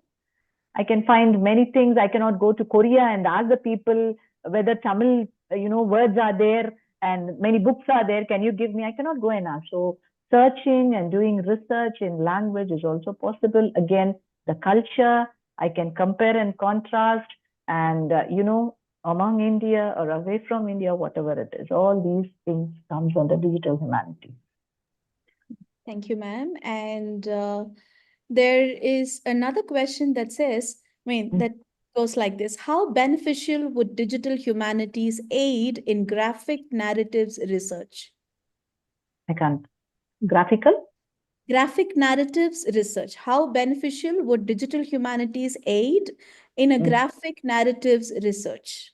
I can find many things. I cannot go to Korea and ask the people whether Tamil, words are there and many books are there. Can you give me? I cannot go and ask. So searching and doing research in language is also possible. Again, the culture, I can compare and contrast and, among India or away from India, whatever it is, all these things comes under digital humanities. Thank you, ma'am. And there is another question that says, that goes like this. How beneficial would digital humanities aid in graphic narratives research? I can't. Graphical? Graphic narratives research. How beneficial would digital humanities aid in a graphic narratives research?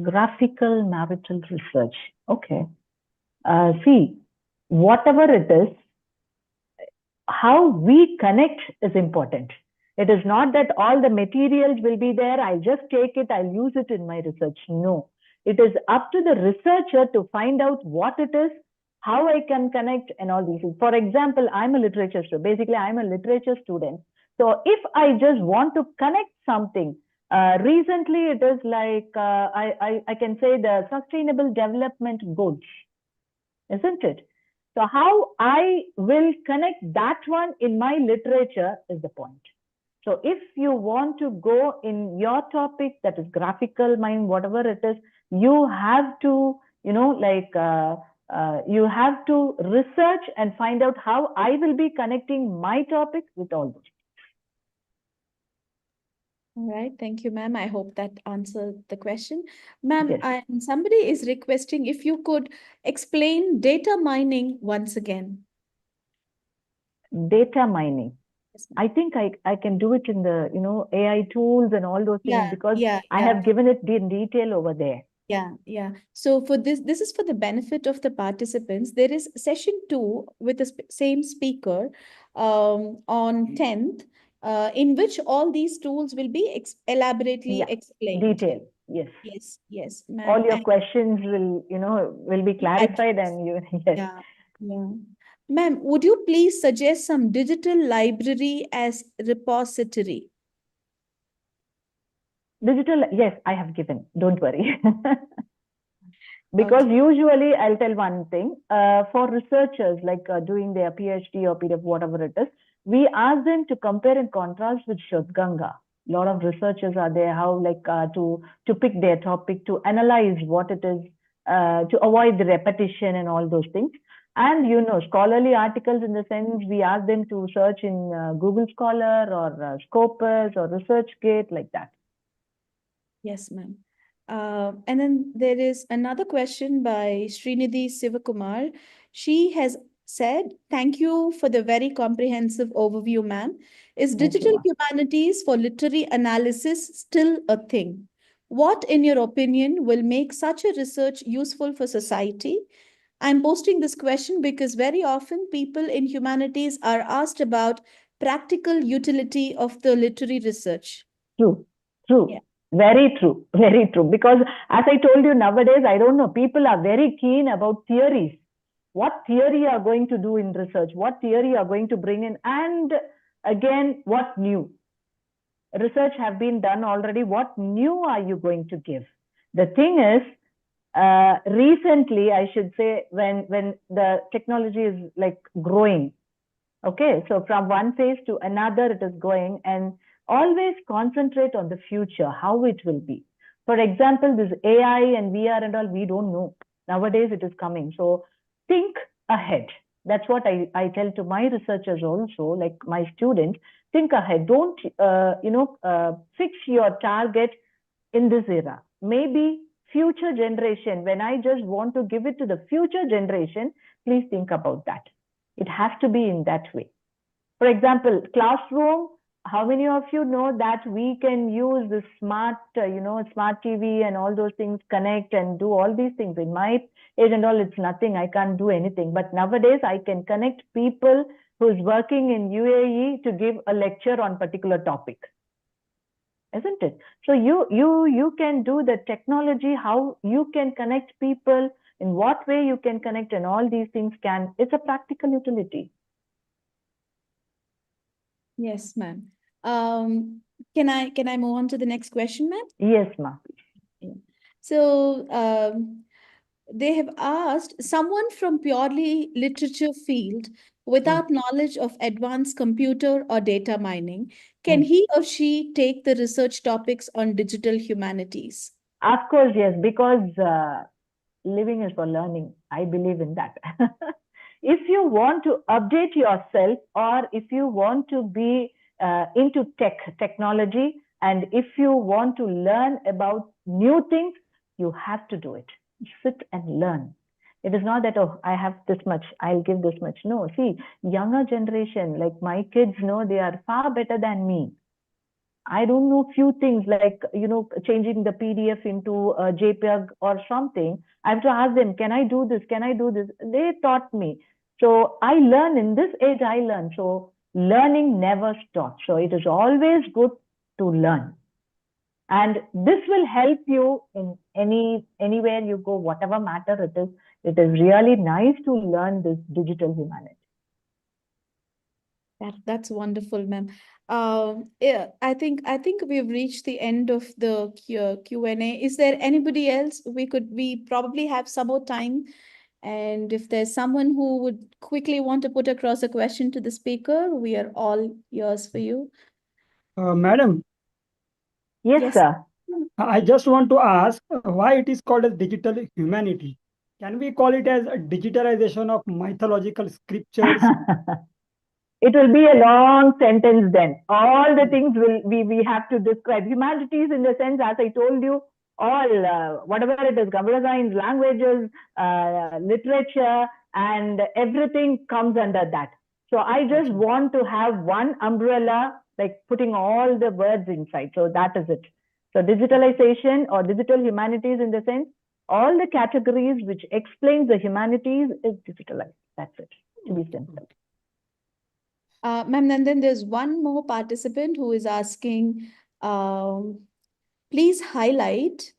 Graphical marital research. Okay. See, whatever it is, how we connect is important. It is not that all the materials will be there, I'll just take it, I'll use it in my research. No. It is up to the researcher to find out what it is, how I can connect, and all these things. For example, I'm a literature student. Basically, I'm a literature student. So if I just want to connect something, recently it is like, I can say the Sustainable Development Goals, isn't it? So how I will connect that one in my literature is the point. So if you want to go in your topic, that is graphical mind, whatever it is, you have to, you have to research and find out how I will be connecting my topic with all those. All right, thank you, ma'am. I hope that answered the question. Ma'am, Yes. somebody is requesting if you could explain data mining once again. Data mining. Yes, ma'am. I think I can do it in the, AI tools and all those things because I have given it in detail over there. Yeah. So for this is for the benefit of the participants. There is session 2 with the same speaker on 10th, in which all these tools will be elaborately explained. Detail. Yes. Yes, ma'am. All your questions will be clarified and you, yes. Yeah. Ma'am, would you please suggest some digital library as repository? Digital, yes, I have given. Don't worry. Because usually I'll tell one thing, for researchers like doing their PhD or PDF, whatever it is, we ask them to compare and contrast with Shotganga. A lot of researchers are there, how to pick their topic, to analyze what it is, to avoid the repetition and all those things. And scholarly articles in the sense we ask them to search in Google Scholar or Scopus or ResearchGate, like that. Yes, ma'am. And then there is another question by Srinidhi Sivakumar. She has said, thank you for the very comprehensive overview, ma'am. Is digital humanities for literary analysis still a thing? What, in your opinion, will make such a research useful for society? I'm posting this question because very often people in humanities are asked about practical utility of the literary research. True. Yeah. Very true. Because as I told you, nowadays, I don't know, people are very keen about theories. What theory are going to do in research? What theory are going to bring in? And again, what new? Research have been done already. What new are you going to give? The thing is, recently, I should say, when the technology is like growing, okay, so from one phase to another, it is going, and always concentrate on the future, how it will be. For example, this AI and VR and all, we don't know. Nowadays, it is coming. So think ahead. That's what I tell to my researchers also, like my students, think ahead. Don't, fix your target in this era. Maybe future generation, when I just want to give it to the future generation, please think about that. It has to be in that way. For example, classroom, how many of you know that we can use the smart, smart TV and all those things, connect and do all these things? In my age and all, it's nothing. I can't do anything. But nowadays, I can connect people who's working in UAE to give a lecture on particular topic. Isn't it? So you can do the technology, how you can connect people, in what way you can connect, and all these things it's a practical utility. Yes, ma'am. Can I move on to the next question, ma'am? Yes, ma'am. Yeah. So they have asked someone from purely literature field without knowledge of advanced computer or data mining, can he or she take the research topics on digital humanities? Of course, yes, because living is for learning. I believe in that. If you want to update yourself, or if you want to be into technology, and if you want to learn about new things, you have to do it. Sit and learn. It is not that, oh, I have this much, I'll give this much. No, see, younger generation, like my kids, know they are far better than me. I don't know, few things like, changing the PDF into a JPEG or something. I have to ask them, can I do this? Can I do this? They taught me. So I learn in this age, I learn. So learning never stops. So it is always good to learn. And this will help you in anywhere you go, whatever matter it is. It is really nice to learn this digital humanity. That's wonderful, ma'am. Yeah, I think we've reached the end of the Q&A. Is there anybody else? We probably have some more time. And if there's someone who would quickly want to put across a question to the speaker, we are all ears for you. Madam, Yes, Yes. sir. I just want to ask why it is called as digital humanity. Can we call it as a digitalization of mythological scriptures? It will be a long sentence then. All the things we have to describe. Humanities in the sense, as I told you, all whatever it is, computer science, languages, literature, and everything comes under that. So I just want to have one umbrella, like putting all the words inside. So that is it. So digitalization or digital humanities in the sense, all the categories which explains the humanities is digitalized. That's it, to be simple. Ma'am, and then there's one more participant who is asking, please highlight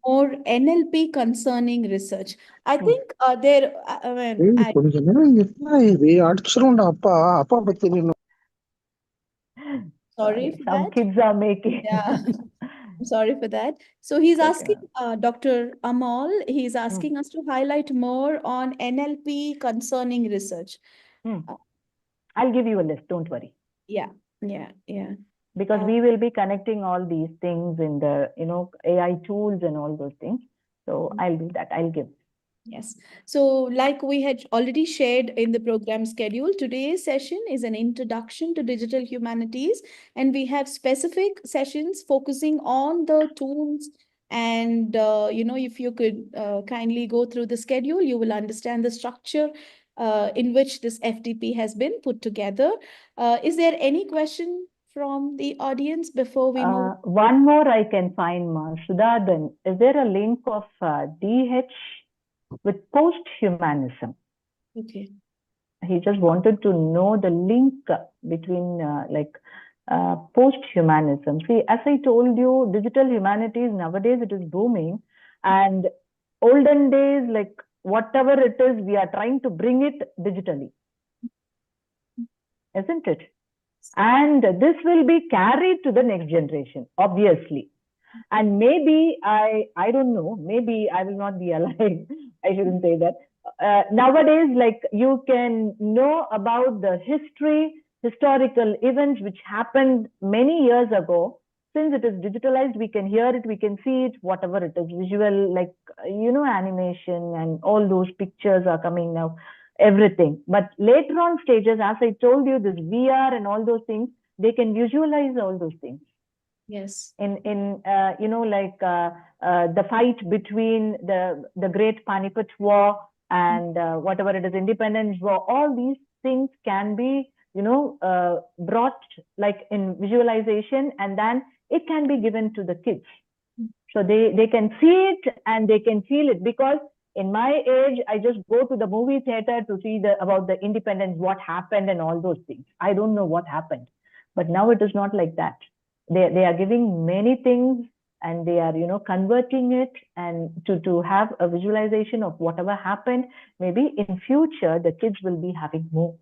more NLP concerning research. I think there, I mean, sorry for Some that. kids are making. Yeah, I'm sorry for that. So he's Okay. asking, Dr. Amal, he's asking us to highlight more on NLP concerning research. I'll give you a list, don't worry. Yeah. Because we will be connecting all these things in the, AI tools and all those things. So I'll do that. I'll give. Yes. So like we had already shared in the program schedule, today's session is an introduction to digital humanities, and we have specific sessions focusing on the tools. And, if you could kindly go through the schedule, you will understand the structure in which this FDP has been put together. Is there any question from the audience before we move? One more I can find, Sudhadan. Is there a link of DH with post-humanism? Okay. He just wanted to know the link between post-humanism. See, as I told you, digital humanities nowadays, it is booming. And olden days, like whatever it is, we are trying to bring it digitally. Isn't it? And this will be carried to the next generation, obviously. And maybe, I don't know, maybe I will not be alive. I shouldn't say that. Nowadays, like you can know about the historical events which happened many years ago. Since it is digitalized, we can hear it, we can see it, whatever it is, visual, like, animation and all those pictures are coming now, everything. But later on stages, as I told you, this VR and all those things, they can visualize all those things. Yes. In the fight between the Great Panipat War and whatever it is, Independence War, all these things can be, brought like in visualization, and then it can be given to the kids. So they can see it and they can feel it, because in my age, I just go to the movie theater to see about the independence, what happened and all those things. I don't know what happened, but now it is not like that. They are giving many things, and they are, converting it and to have a visualization of whatever happened. Maybe in future, the kids will be having more.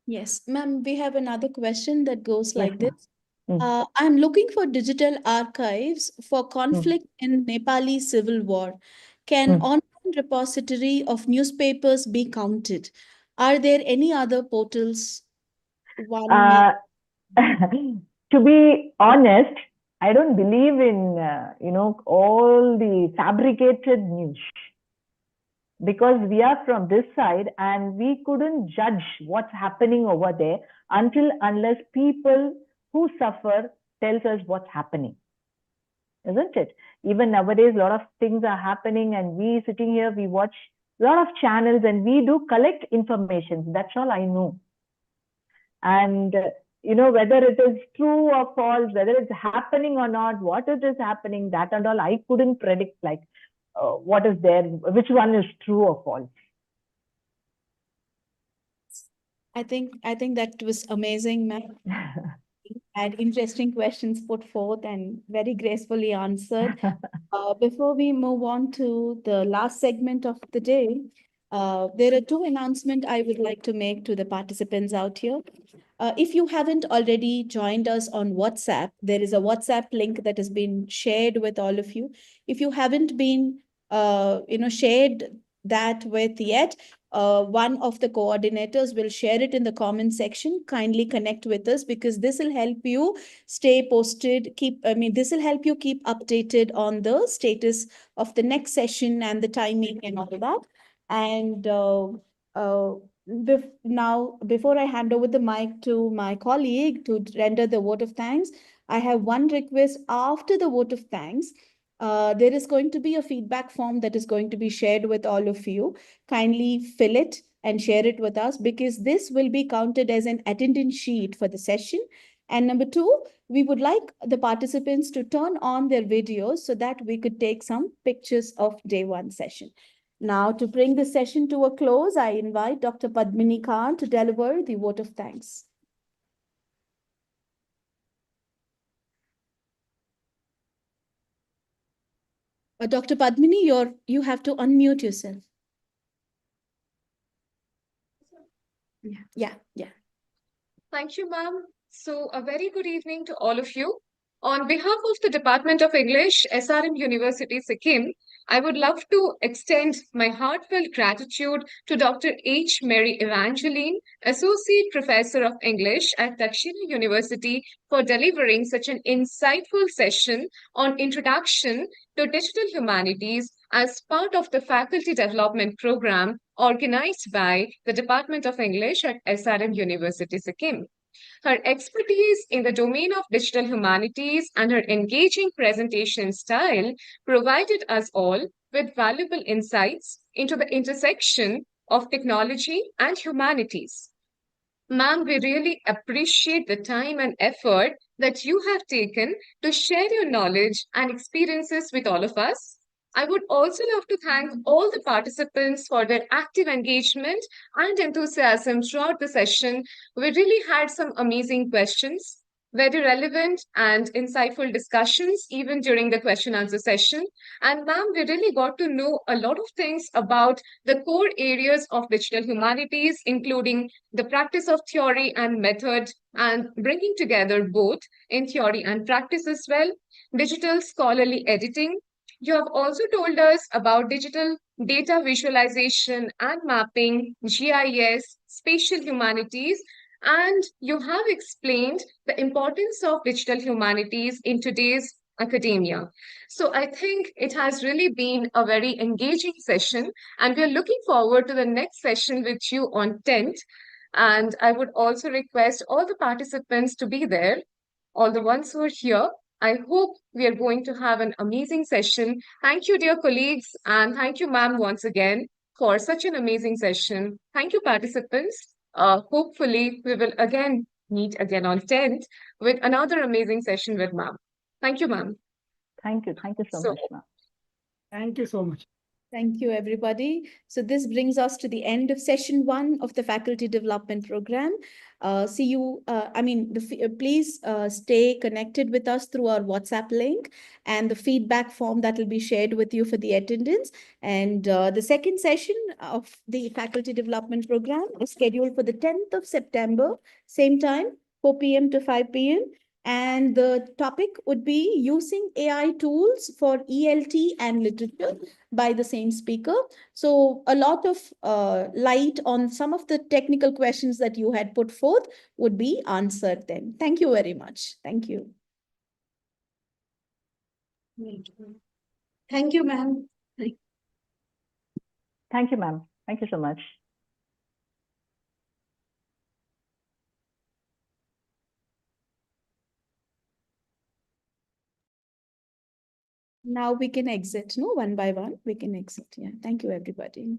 Yes, ma'am, we have another question that goes like this. Mm. I'm looking for digital archives for conflict in Nepali civil war. Can online repository of newspapers be counted? Are there any other portals one may? To be honest, I don't believe in, all the fabricated news, because we are from this side and we couldn't judge what's happening over there unless people who suffer tells us what's happening. Isn't it? Even nowadays, a lot of things are happening, and we sitting here, we watch a lot of channels and we do collect information. That's all I know. And whether it is true or false, whether it's happening or not, what it is happening, that and all, I couldn't predict like what is there, which one is true or false. I think that was amazing, ma'am. And interesting questions put forth and very gracefully answered. Before we move on to the last segment of the day, there are two announcements I would like to make to the participants out here. If you haven't already joined us on WhatsApp, there is a WhatsApp link that has been shared with all of you. If you haven't been, shared that with yet, one of the coordinators will share it in the comment section. Kindly connect with us because this will help you stay posted. This will help you keep updated on the status of the next session and the timing and all that. And now, before I hand over the mic to my colleague to render the vote of thanks, I have one request. After the vote of thanks, there is going to be a feedback form that is going to be shared with all of you. Kindly fill it and share it with us because this will be counted as an attendance sheet for the session. And number two, we would like the participants to turn on their videos so that we could take some pictures of day one session. Now, to bring the session to a close, I invite Dr. Padmini Khan to deliver the vote of thanks. Dr. Padmini, you have to unmute yourself. Yeah. Thank you, ma'am. So, a very good evening to all of you. On behalf of the Department of English, SRM University, Sikkim, I would love to extend my heartfelt gratitude to Dr. H. Mary Evangeline, Associate Professor of English at Dakshina University, for delivering such an insightful session on Introduction to Digital Humanities as part of the Faculty Development Program organized by the Department of English at SRM University, Sikkim. Her expertise in the domain of digital humanities and her engaging presentation style provided us all with valuable insights into the intersection of technology and humanities. Ma'am, we really appreciate the time and effort that you have taken to share your knowledge and experiences with all of us. I would also love to thank all the participants for their active engagement and enthusiasm throughout the session. We really had some amazing questions, very relevant and insightful discussions, even during the question answer session. And ma'am, we really got to know a lot of things about the core areas of digital humanities, including the practice of theory and method, and bringing together both in theory and practice as well, digital scholarly editing. You have also told us about digital data visualization and mapping, GIS, spatial humanities, and you have explained the importance of digital humanities in today's academia. So I think it has really been a very engaging session, and we're looking forward to the next session with you on 10th. And I would also request all the participants to be there, all the ones who are here. I hope we are going to have an amazing session. Thank you, dear colleagues, and thank you, ma'am, once again for such an amazing session. Thank you, participants. Hopefully, we will again meet again on 10th with another amazing session with ma'am. Thank you, ma'am. Thank you so much, ma'am. Thank you so much. Thank you, everybody. So this brings us to the end of session 1 of the Faculty Development Program. See you, please stay connected with us through our WhatsApp link and the feedback form that will be shared with you for the attendance. And the second session of the Faculty Development Program is scheduled for the 10th of September, same time, 4 p.m. to 5 p.m. And the topic would be using AI tools for ELT and literature by the same speaker. So a lot of light on some of the technical questions that you had put forth would be answered then. Thank you very much. Thank you. Thank you, ma'am. Thank you, ma'am. Thank you so much. Now we can exit, no? One by one, we can exit. Yeah. Thank you, everybody.